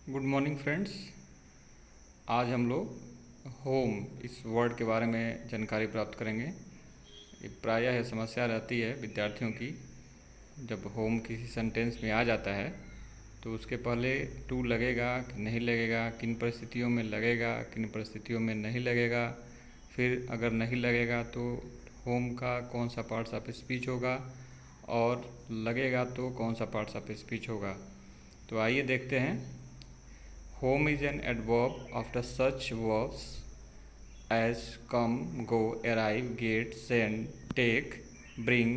Good morning friends. आज हम लोग होम इस वर्ड के बारे में जानकारी प्राप्त करेंगे। ये प्रायः यह समस्या रहती है विद्यार्थियों की, जब होम किसी सेंटेंस में आ जाता है तो उसके पहले टू लगेगा कि नहीं लगेगा, किन परिस्थितियों में लगेगा, किन परिस्थितियों में नहीं लगेगा, फिर अगर नहीं लगेगा तो होम का कौन सा पार्ट्स ऑफ स्पीच होगा और लगेगा तो कौन सा पार्ट्स ऑफ स्पीच होगा। तो आइए देखते हैं। Home is an adverb after such verbs as come, go, arrive, get, send, take, bring.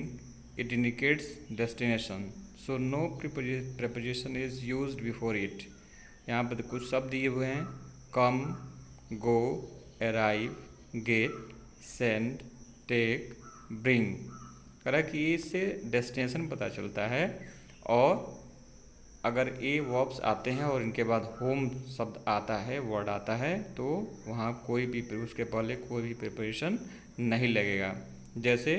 It indicates destination. So no preposition is used before it. यहाँ पर कुछ शब्द दिए हुए हैं: come, go, arrive, get, send, take, bring। करें कि इससे डेस्टिनेशन पता चलता है, और अगर ए वर्ब्स आते हैं और इनके बाद होम शब्द आता है, वर्ड आता है, तो वहाँ कोई भी उसके पहले कोई भी प्रिपरेशन नहीं लगेगा। जैसे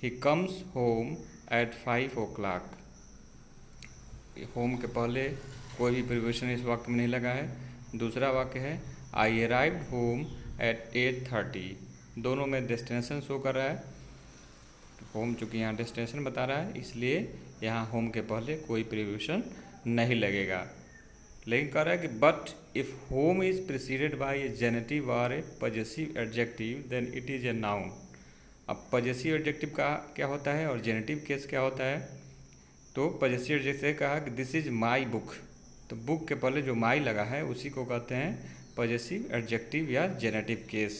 he comes home at 5 o'clock। Home के पहले कोई भी प्रिपरेशन इस वाक्य में नहीं लगा है। दूसरा वाक्य है आई अराइव्ड होम एट 8:30। दोनों में डेस्टिनेशन शो कर रहा है। होम चूँकि यहाँ डेस्टिनेशन बता रहा है, इसलिए यहाँ होम के पहले कोई प्रिपरेशन नहीं लगेगा। लेकिन कह रहा है कि but if home is preceded by a genitive और a possessive adjective then it is a noun. अब पॉजेसिव एडजेक्टिव का क्या होता है और जेनेटिव केस क्या होता है? तो पॉजेसिव एडजेक्टिव कहा कि दिस इज़ माई बुक, तो बुक के पहले जो माई लगा है उसी को कहते हैं पॉजेसिव एडजेक्टिव या जेनेटिव केस।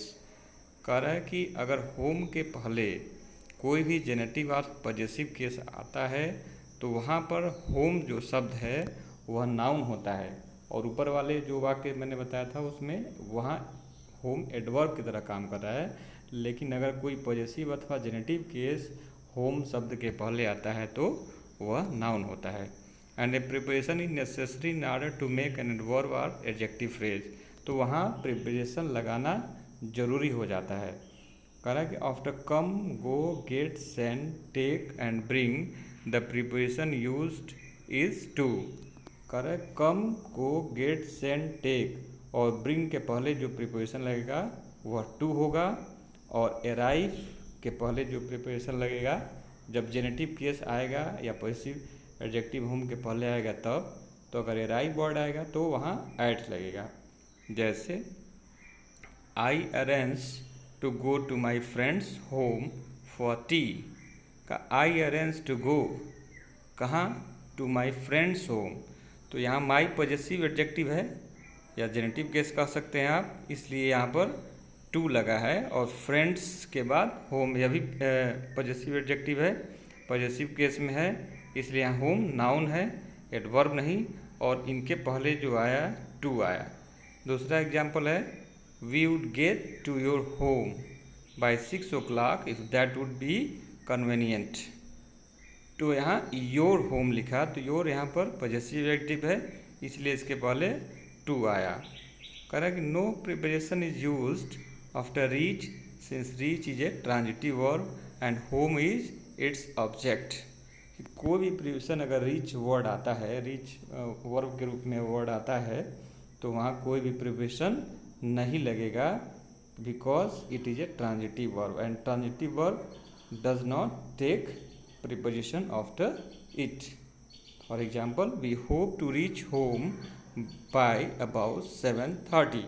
कह रहा है कि अगर होम के पहले कोई भी जेनेटिव और पॉजेसिव केस आता है तो वहाँ पर होम जो शब्द है वह नाउन होता है, और ऊपर वाले जो वाक्य मैंने बताया था उसमें वहाँ होम एडवर्ब की तरह काम कर रहा है। लेकिन अगर कोई पॉजेसिव अथवा जेनेटिव केस होम शब्द के पहले आता है तो वह नाउन होता है। And a preparation is necessary in order to make an adverb और एडजेक्टिव फ्रेज। तो वहाँ प्रिपरेशन लगाना जरूरी हो जाता है। कह रहा है कि after come, go, get, send, take and bring the preparation used is to. कह रहा है come, go, get, send, take और ब्रिंग के पहले जो प्रिपरेशन लगेगा वह टू होगा, और अराइव के पहले जो प्रिपरेशन लगेगा जब जेनेटिव केस आएगा या पॉजिटिव एडजेक्टिव होम के पहले आएगा तब, तो अगर अराइव वर्ड आएगा तो वहाँ एट लगेगा। जैसे I arrange to go to my friend's home for tea. का आई अरेंज टू गो कहाँ? To my friend's home. तो यहाँ माई पॉजेसिव एडजेक्टिव है या जेनेटिव केस कह सकते हैं आप, इसलिए यहाँ पर टू लगा है, और फ्रेंड्स के बाद होम यह भी पॉजेसिव एडजेक्टिव है, पॉजेसिव केस में है, इसलिए यहाँ होम नाउन है, एडवर्ब नहीं, और इनके पहले जो आया टू आया। दूसरा एग्जाम्पल है we would get to your home by 6 o'clock if that would be convenient. तो यहाँ योर होम लिखा, तो योर यहाँ पर पॉजेसिव एडजेक्टिव है, इसलिए इसके पहले टू आया। कह रहा है कि no preparation is used after reach since reach is a transitive verb and home is its object. कोई भी प्रिपरेशन अगर रीच वर्ड आता है, रीच वर्ब के रूप में वर्ड आता है, तो वहाँ कोई भी प्रिपरेशन नहीं लगेगा, because it is a transitive verb and transitive verb does not take preposition after it. For example, we hope to reach home by about 7:30।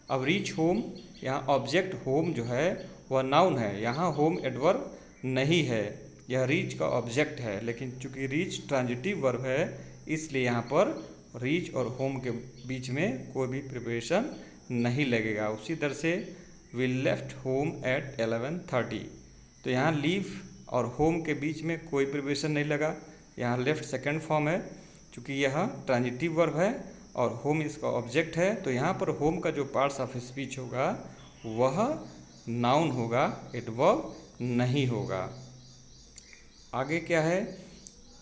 अब reach home यहाँ ऑब्जेक्ट होम जो है वह नाउन है, यहाँ होम एडवर्ब नहीं है, यह रीच का ऑब्जेक्ट है। लेकिन चूंकि रीच ट्रांजिटिव वर्ब है, इसलिए यहाँ पर रीच और होम के बीच में कोई भी प्रिपरेशन नहीं लगेगा। उसी तरह से we left home at 11:30। तो यहाँ लीव और होम के बीच में कोई प्रिपरेशन नहीं लगा, यहाँ लेफ्ट सेकंड फॉर्म है, चूँकि यह ट्रांजिटिव वर्ब है और होम इसका ऑब्जेक्ट है, तो यहाँ पर होम का जो पार्ट्स ऑफ स्पीच होगा वह नाउन होगा, एडवर्ब नहीं होगा। आगे क्या है?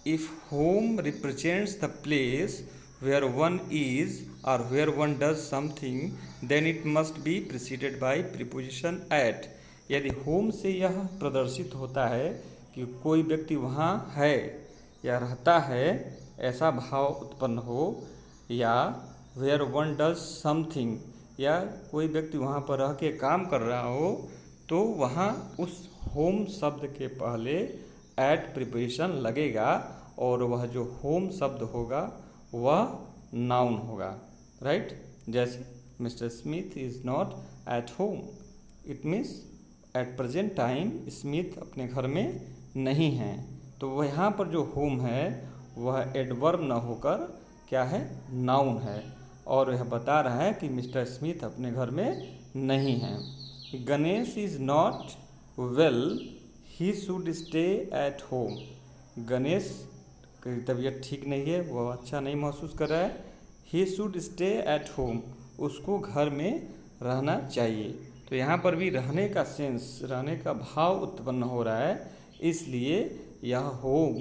If home represents the place where one is और where one does something then it must be preceded by preposition at. यदि होम से यह प्रदर्शित होता है कि कोई व्यक्ति वहाँ है या रहता है, ऐसा भाव उत्पन्न हो, या वेयर वन डज समथिंग, या कोई व्यक्ति वहाँ पर रह के काम कर रहा हो तो वहाँ उस होम शब्द के पहले एट प्रिपोजिशन लगेगा और वह जो होम शब्द होगा वह नाउन होगा, राइट। जैसे mister Smith is not at home, it means at present time Smith अपने घर में नहीं हैं। तो वह यहाँ पर जो होम है वह एडवर्ब न होकर क्या है, नाउन है, और यह बता रहा है कि मिस्टर स्मिथ अपने घर में नहीं हैं। Ganesh is not well, he should stay at home. Ganesh की तबीयत ठीक नहीं है, वह अच्छा नहीं महसूस कर रहा है। He should stay at home, उसको घर में रहना चाहिए। तो यहाँ पर भी रहने का सेंस, रहने का भाव उत्पन्न हो रहा है, इसलिए यह होम,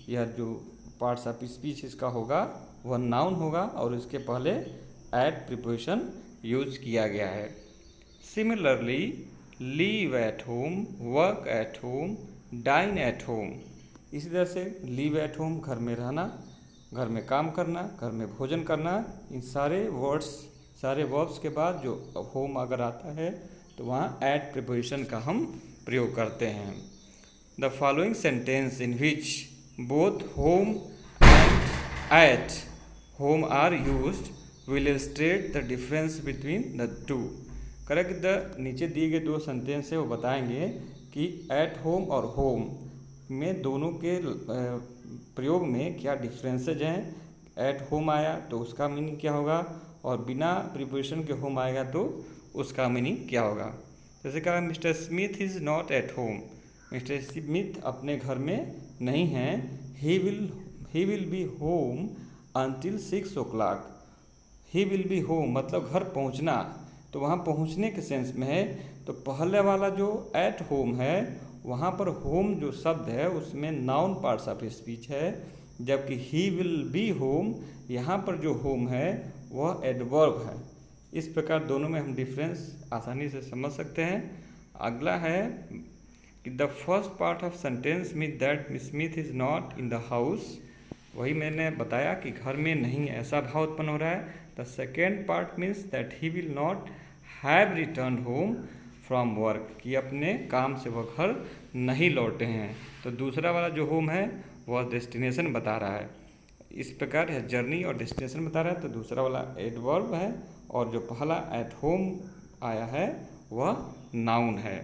यह जो पार्ट्स ऑफ स्पीच इसका होगा वह नाउन होगा और इसके पहले एट प्रिपोजिशन यूज किया गया है। Similarly leave at home, work at home, dine at home. इसी तरह से लीव एट होम घर में रहना, घर में काम करना, घर में भोजन करना, इन सारे वर्ड्स, सारे वर्ब्स के बाद जो होम अगर आता है तो वहाँ एट प्रिपोजिशन का हम प्रयोग करते हैं। The following sentence in which both home and at home are used will illustrate the difference between the two. Correct, the नीचे दिए गए दो सेंटेंस है वो बताएंगे कि एट होम और होम में दोनों के प्रयोग में क्या डिफरेंसेज हैं। एट होम आया तो उसका मीनिंग क्या होगा, और बिना प्रीपोजिशन के होम आएगा तो उसका मीनिंग क्या होगा। जैसे कहा mister Smith is not at home, mister Smith अपने घर में नहीं हैं। He will be home until 6 o'clock। He will be home मतलब घर पहुंचना, तो वहाँ पहुंचने के सेंस में है। तो पहले वाला जो एट होम है वहाँ पर होम जो शब्द है उसमें नाउन पार्ट्स ऑफ स्पीच है, जबकि ही विल बी होम यहाँ पर जो होम है वह एडवर्ब है। इस प्रकार दोनों में हम डिफरेंस आसानी से समझ सकते हैं। अगला है कि the first part of sentence mean that Smith is not in the house, वही मैंने बताया कि घर में नहीं है ऐसा भाव उत्पन्न हो रहा है। The second part means that he will not have return home from work, कि अपने काम से वह घर नहीं लौटे हैं। तो दूसरा वाला जो होम है वह डेस्टिनेशन बता रहा है। इस प्रकार यह जर्नी और डेस्टिनेशन बता रहा है, तो दूसरा वाला एडवर्ब है और जो पहला एट होम आया है वह नाउन है।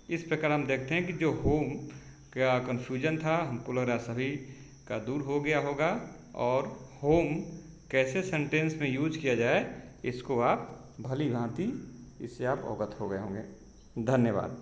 इस प्रकार हम देखते हैं कि जो होम का कन्फ्यूजन था हमको लग रहा सभी का दूर हो गया होगा, और होम कैसे सेंटेंस में यूज किया जाए इसको आप भली भांति इससे आप अवगत हो गए होंगे। धन्यवाद।